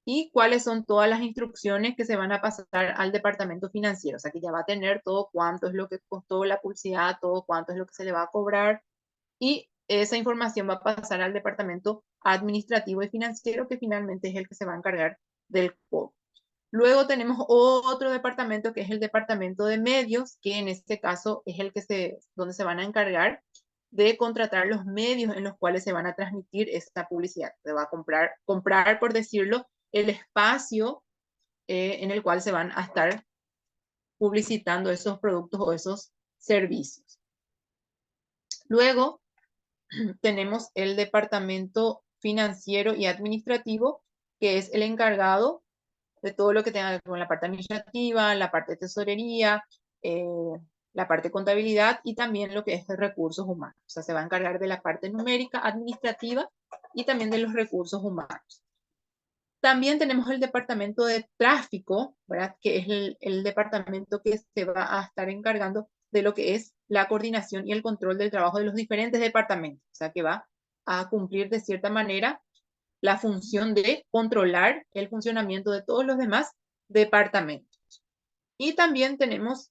Y cuáles son todas las instrucciones que se van a pasar al departamento financiero. O sea, que ya va a tener todo cuánto es lo que costó la publicidad, todo cuánto es lo que se le va a cobrar. Y esa información va a pasar al departamento administrativo y financiero, que finalmente es el que se va a encargar del cobro. Luego tenemos otro departamento que es el departamento de medios, que en este caso es donde se van a encargar de contratar los medios en los cuales se van a transmitir esta publicidad. Se va a comprar, por decirlo, el espacio en el cual se van a estar publicitando esos productos o esos servicios. Luego tenemos el departamento financiero y administrativo, que es el encargado de todo lo que tenga que ver con la parte administrativa, la parte de tesorería, eh, la parte de contabilidad y también lo que es de recursos humanos. O sea, se va a encargar de la parte numérica, administrativa y también de los recursos humanos. También tenemos el departamento de tráfico, ¿verdad? Que es el departamento que se va a estar encargando de lo que es la coordinación y el control del trabajo de los diferentes departamentos. O sea, que va a cumplir de cierta manera la función de controlar el funcionamiento de todos los demás departamentos. Y también tenemos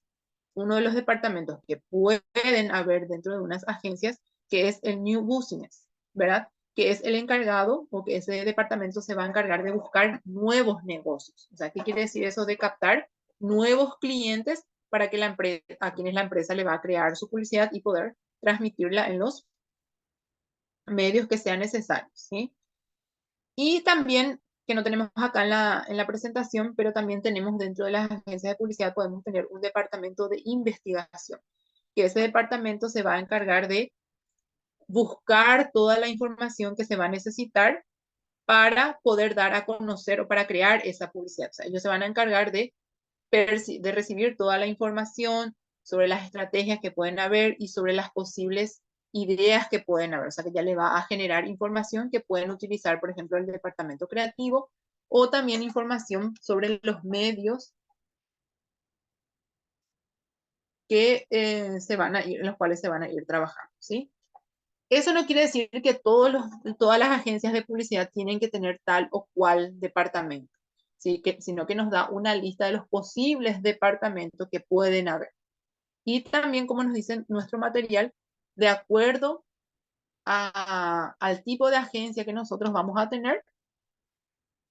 uno de los departamentos que pueden haber dentro de unas agencias, que es el New Business, ¿verdad? Que es el encargado, o que ese departamento se va a encargar de buscar nuevos negocios. O sea, ¿qué quiere decir eso de captar nuevos clientes para que a quienes la empresa le va a crear su publicidad y poder transmitirla en los medios que sean necesarios, ¿sí? Y también, que no tenemos acá en la presentación, pero también tenemos dentro de las agencias de publicidad, podemos tener un departamento de investigación, que ese departamento se va a encargar de buscar toda la información que se va a necesitar para poder dar a conocer o para crear esa publicidad. O sea, ellos se van a encargar de recibir toda la información sobre las estrategias que pueden haber y sobre las posibles ideas que pueden haber. O sea, que ya le va a generar información que pueden utilizar, por ejemplo, el departamento creativo o también información sobre los medios que en los cuales se van a ir trabajando, ¿sí? Eso no quiere decir que todas las agencias de publicidad tienen que tener tal o cual departamento, ¿sí? Sino que nos da una lista de los posibles departamentos que pueden haber. Y también, como nos dice nuestro material, de acuerdo al tipo de agencia que nosotros vamos a tener,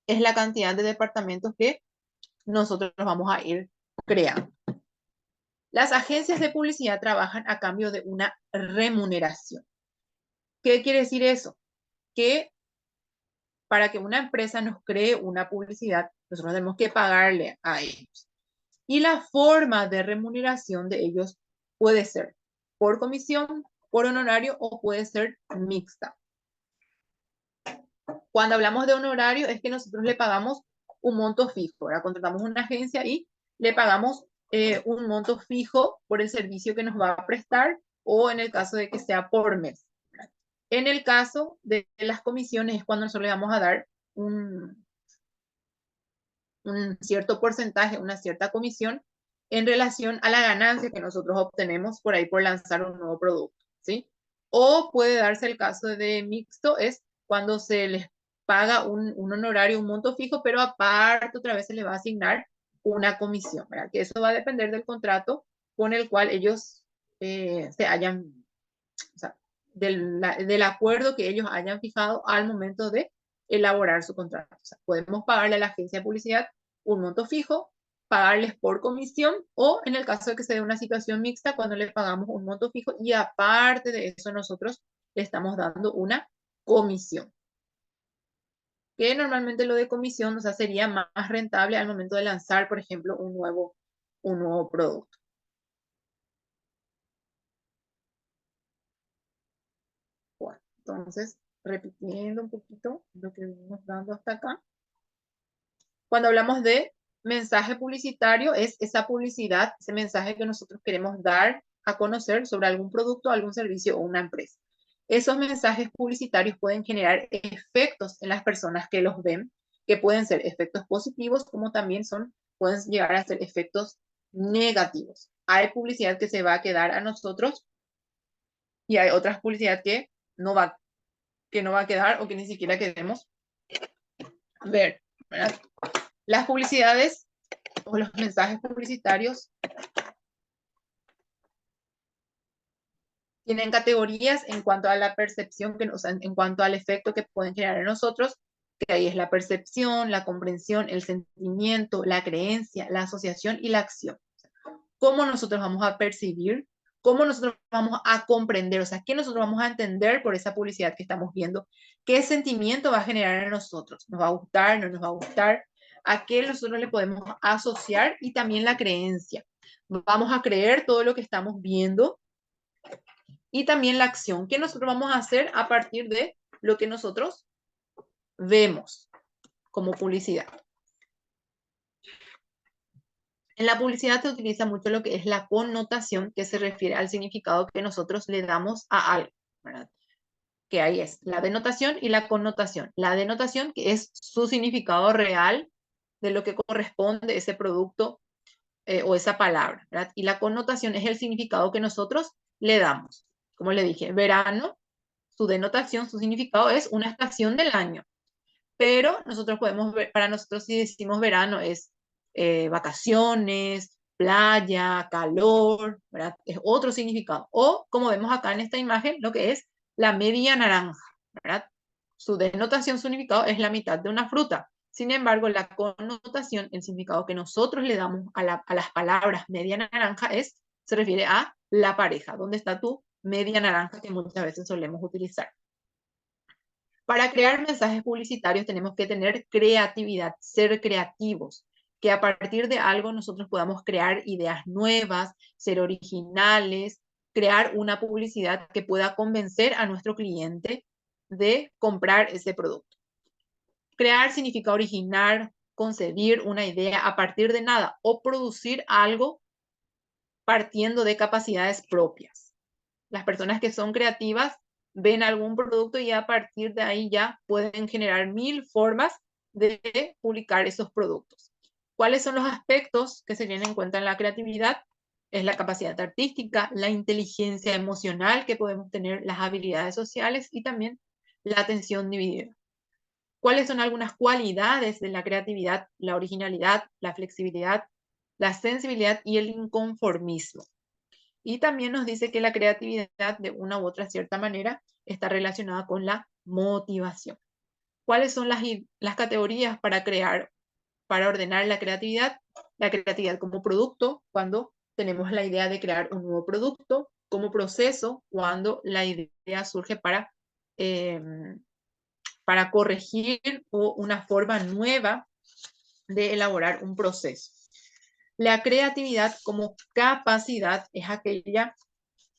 es la cantidad de departamentos que nosotros vamos a ir creando. Las agencias de publicidad trabajan a cambio de una remuneración. ¿Qué quiere decir eso? Que para que una empresa nos cree una publicidad, nosotros tenemos que pagarle a ellos. Y la forma de remuneración de ellos puede ser por comisión, por honorario o puede ser mixta. Cuando hablamos de honorario es que nosotros le pagamos un monto fijo, ¿verdad? Contratamos una agencia y le pagamos un monto fijo por el servicio que nos va a prestar o en el caso de que sea por mes. En el caso de las comisiones es cuando nosotros le vamos a dar un cierto porcentaje, una cierta comisión en relación a la ganancia que nosotros obtenemos por ahí por lanzar un nuevo producto, ¿sí? O puede darse el caso de mixto, es cuando se les paga un honorario, un monto fijo, pero aparte otra vez se le va a asignar una comisión, ¿verdad? Que eso va a depender del contrato con el cual ellos se hayan, o sea, del acuerdo que ellos hayan fijado al momento de elaborar su contrato. O sea, podemos pagarle a la agencia de publicidad un monto fijo, pagarles por comisión o en el caso de que se dé una situación mixta, cuando le pagamos un monto fijo y aparte de eso nosotros le estamos dando una comisión. Que normalmente lo de comisión, o sea, sería más rentable al momento de lanzar, por ejemplo, un nuevo producto. Bueno, entonces, repitiendo un poquito lo que vimos dando hasta acá. Cuando hablamos de mensaje publicitario, es esa publicidad, ese mensaje que nosotros queremos dar a conocer sobre algún producto, algún servicio o una empresa. Esos mensajes publicitarios pueden generar efectos en las personas que los ven, que pueden ser efectos positivos, como también pueden llegar a ser efectos negativos. Hay publicidad que se va a quedar a nosotros y hay otras publicidad que no va a quedar o que ni siquiera queremos ver, ¿verdad? Las publicidades o los mensajes publicitarios tienen categorías en cuanto a la percepción, o sea, en cuanto al efecto que pueden generar en nosotros, que ahí es la percepción, la comprensión, el sentimiento, la creencia, la asociación y la acción. Cómo nosotros vamos a percibir, cómo nosotros vamos a comprender, o sea, qué nosotros vamos a entender por esa publicidad que estamos viendo, qué sentimiento va a generar en nosotros, nos va a gustar, no nos va a gustar, a qué nosotros le podemos asociar y también la creencia. Vamos a creer todo lo que estamos viendo y también la acción que nosotros vamos a hacer a partir de lo que nosotros vemos como publicidad. En la publicidad se utiliza mucho lo que es la connotación, que se refiere al significado que nosotros le damos a algo, ¿verdad? Que ahí es la denotación y la connotación. La denotación, que es su significado real de lo que corresponde ese producto o esa palabra, ¿verdad? Y la connotación es el significado que nosotros le damos. Como le dije, verano, su denotación, su significado es una estación del año. Pero nosotros podemos ver, para nosotros si decimos verano es vacaciones, playa, calor, ¿verdad? Es otro significado. O como vemos acá en esta imagen, lo que es la media naranja, ¿verdad? Su denotación, su significado es la mitad de una fruta. Sin embargo, la connotación, el significado que nosotros le damos a las palabras media naranja se refiere a la pareja. ¿Dónde está tu media naranja que muchas veces solemos utilizar? Para crear mensajes publicitarios tenemos que tener creatividad, ser creativos, que a partir de algo nosotros podamos crear ideas nuevas, ser originales, crear una publicidad que pueda convencer a nuestro cliente de comprar ese producto. Crear significa originar, concebir una idea a partir de nada o producir algo partiendo de capacidades propias. Las personas que son creativas ven algún producto y a partir de ahí ya pueden generar 1000 formas de publicar esos productos. ¿Cuáles son los aspectos que se tienen en cuenta en la creatividad? Es la capacidad artística, la inteligencia emocional que podemos tener, las habilidades sociales y también la atención dividida. ¿Cuáles son algunas cualidades de la creatividad? La originalidad, la flexibilidad, la sensibilidad y el inconformismo. Y también nos dice que la creatividad, de una u otra cierta manera, está relacionada con la motivación. ¿Cuáles son las categorías para ordenar la creatividad? La creatividad como producto, cuando tenemos la idea de crear un nuevo producto; como proceso, cuando la idea surge para corregir o una forma nueva de elaborar un proceso. La creatividad como capacidad es aquella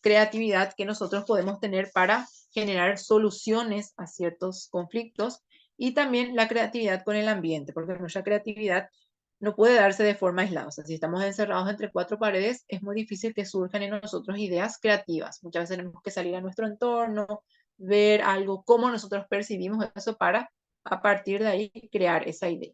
creatividad que nosotros podemos tener para generar soluciones a ciertos conflictos y también la creatividad con el ambiente, porque nuestra creatividad no puede darse de forma aislada. O sea, si estamos encerrados entre cuatro paredes, es muy difícil que surjan en nosotros ideas creativas. Muchas veces tenemos que salir a nuestro entorno, ver algo, cómo nosotros percibimos eso para, a partir de ahí, crear esa idea.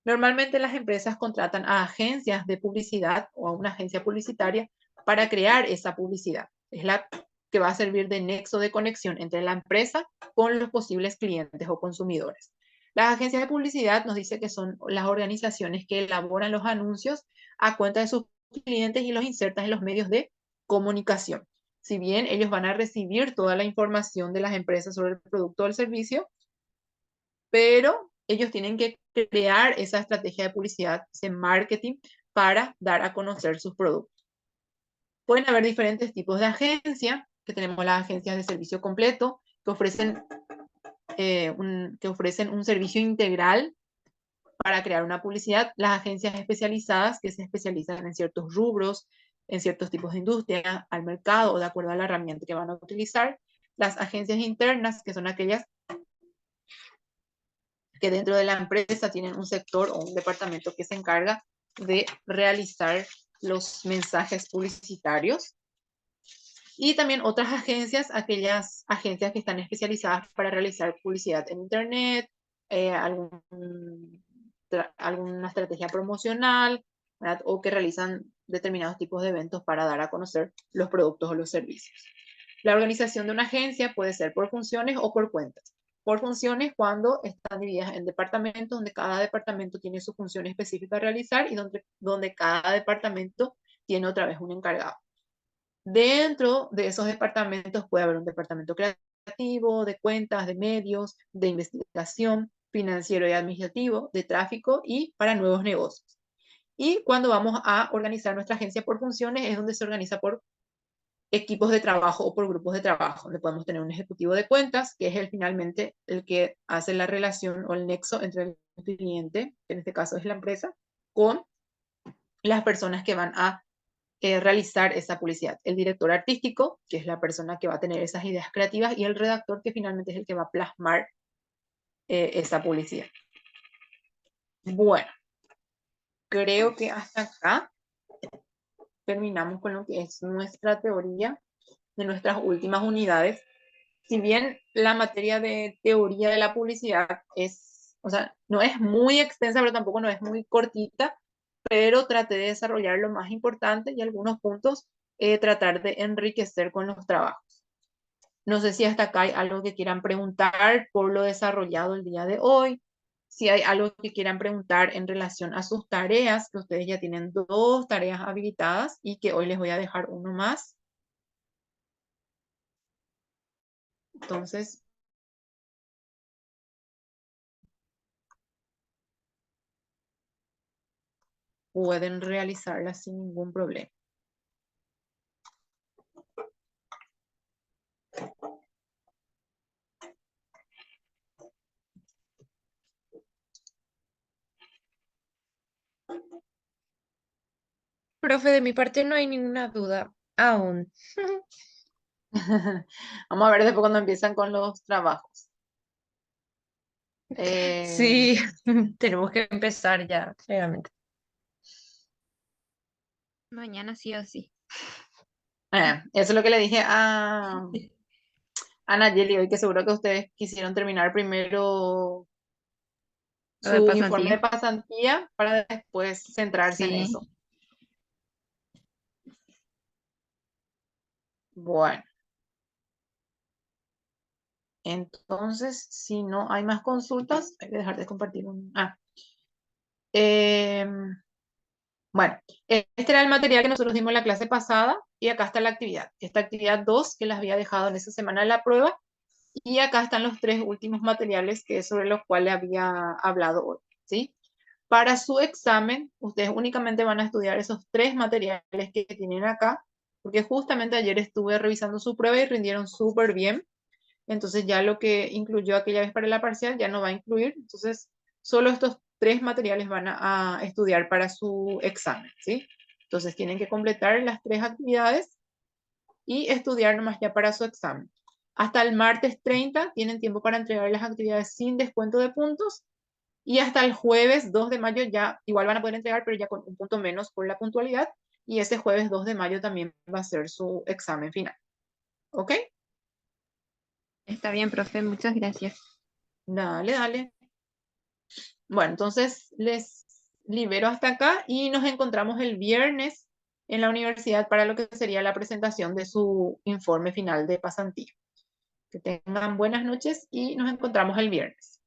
Normalmente las empresas contratan a agencias de publicidad o a una agencia publicitaria para crear esa publicidad. Es la que va a servir de nexo de conexión entre la empresa con los posibles clientes o consumidores. Las agencias de publicidad nos dice que son las organizaciones que elaboran los anuncios a cuenta de sus clientes y los insertan en los medios de comunicación. Si bien ellos van a recibir toda la información de las empresas sobre el producto o el servicio, pero ellos tienen que crear esa estrategia de publicidad, ese marketing, para dar a conocer sus productos. Pueden haber diferentes tipos de agencias, que tenemos las agencias de servicio completo, que ofrecen un servicio integral para crear una publicidad; las agencias especializadas, que se especializan en ciertos rubros, en ciertos tipos de industria, al mercado o de acuerdo a la herramienta que van a utilizar; las agencias internas, que son aquellas que dentro de la empresa tienen un sector o un departamento que se encarga de realizar los mensajes publicitarios; y también otras agencias, aquellas agencias que están especializadas para realizar publicidad en internet, algún alguna estrategia promocional, ¿verdad? O que realizan determinados tipos de eventos para dar a conocer los productos o los servicios. La organización de una agencia puede ser por funciones o por cuentas. Por funciones cuando están divididas en departamentos, donde cada departamento tiene su función específica a realizar y donde cada departamento tiene otra vez un encargado. Dentro de esos departamentos puede haber un departamento creativo, de cuentas, de medios, de investigación, financiero y administrativo, de tráfico y para nuevos negocios. Y cuando vamos a organizar nuestra agencia por funciones es donde se organiza por equipos de trabajo o por grupos de trabajo, donde podemos tener un ejecutivo de cuentas, que es finalmente el que hace la relación o el nexo entre el cliente, que en este caso es la empresa, con las personas que van a realizar esa publicidad. El director artístico, que es la persona que va a tener esas ideas creativas, y el redactor, que finalmente es el que va a plasmar esa publicidad. Bueno, creo que hasta acá terminamos con lo que es nuestra teoría de nuestras últimas unidades. Si bien la materia de teoría de la publicidad es, o sea, no es muy extensa, pero tampoco no es muy cortita, pero traté de desarrollar lo más importante y algunos puntos tratar de enriquecer con los trabajos. No sé si hasta acá hay algo que quieran preguntar por lo desarrollado el día de hoy. Si hay algo que quieran preguntar en relación a sus tareas, que ustedes ya tienen 2 tareas habilitadas y que hoy les voy a dejar uno más. Entonces, pueden realizarla sin ningún problema.
Profe, de mi parte no hay ninguna duda aún.
Vamos a ver después cuando empiezan con los trabajos.
Sí, tenemos que empezar ya, claramente.
Mañana sí o sí.
Eso es lo que le dije a Nayeli hoy, que seguro que ustedes quisieron terminar primero
Lo de
su informe de
pasantía.
pasantía para después centrarse en
Sí.
eso. Bueno, entonces, si no hay más consultas, hay que dejar de compartir bueno, este era el material que nosotros dimos en la clase pasada y acá está la actividad. Esta actividad 2 que las había dejado en esa semana de la prueba y acá están los 3 últimos materiales que es sobre los cuales había hablado hoy, ¿sí? Para su examen, ustedes únicamente van a estudiar esos 3 materiales que tienen acá, porque justamente ayer estuve revisando su prueba y rindieron súper bien. Entonces ya lo que incluyó aquella vez para la parcial ya no va a incluir. Entonces, solo estos 3 materiales van a estudiar para su examen, ¿sí? Entonces tienen que completar las 3 actividades y estudiar nomás ya para su examen. Hasta el martes 30 tienen tiempo para entregar las actividades sin descuento de puntos y hasta el jueves 2 de mayo ya igual van a poder entregar, pero ya con un punto menos por la puntualidad y ese jueves 2 de mayo también va a ser su examen final. ¿Ok?
Está bien, profe. Muchas gracias.
Dale, dale. Bueno, entonces les libero hasta acá y nos encontramos el viernes en la universidad para lo que sería la presentación de su informe final de pasantía. Que tengan buenas noches y nos encontramos el viernes.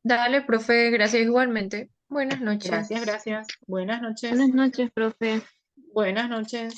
Dale, profe, gracias igualmente. Buenas
Gracias,
noches.
gracias. Buenas noches.
Buenas noches, profe.
Buenas noches.